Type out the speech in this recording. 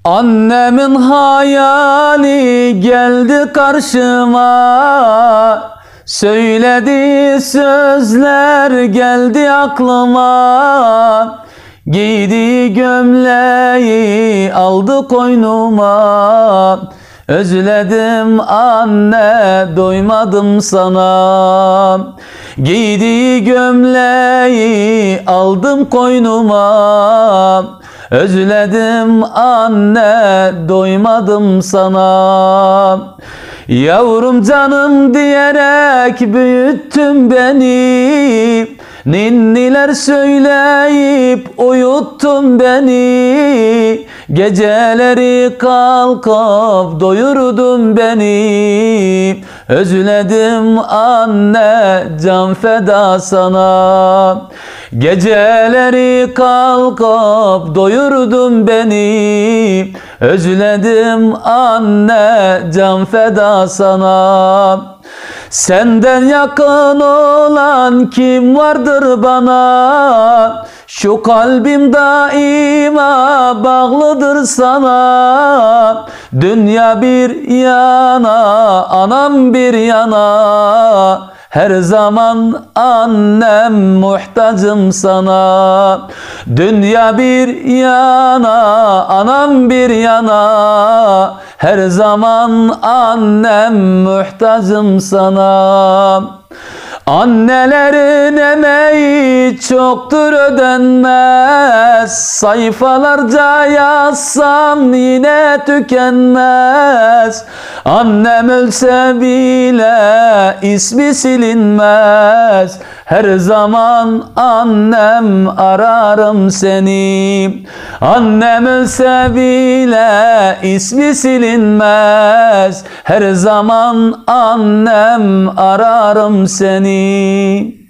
Annemin hayali geldi karşıma, söylediği sözler geldi aklıma. Giydiği gömleği aldı koynuma. Özledim anne, doymadım sana. Giydiği gömleği aldım koynuma. Özledim anne, doymadım sana. Yavrum canım diyerek büyüttün beni. Ninniler söyleyip uyuttun beni. Geceleri kalkıp doyurdun beni. Özledim anne, can feda sana. Geceleri kalkıp doyurdun beni. Özledim anne, can feda sana. Senden yakın olan kim vardır bana? Şu kalbim daima bağlıdır sana. Dünya bir yana, anam bir yana. Her zaman annem, muhtacım sana. Dünya bir yana, anam bir yana. Her zaman annem, muhtacım sana. Annelerin emeği çoktur ödenmez. Sayfalarca yazsam yine tükenmez. Annem ölse bile ismi silinmez. Her zaman annem, ararım seni. Annem ölse bile ismi silinmez. Her zaman annem, ararım seni.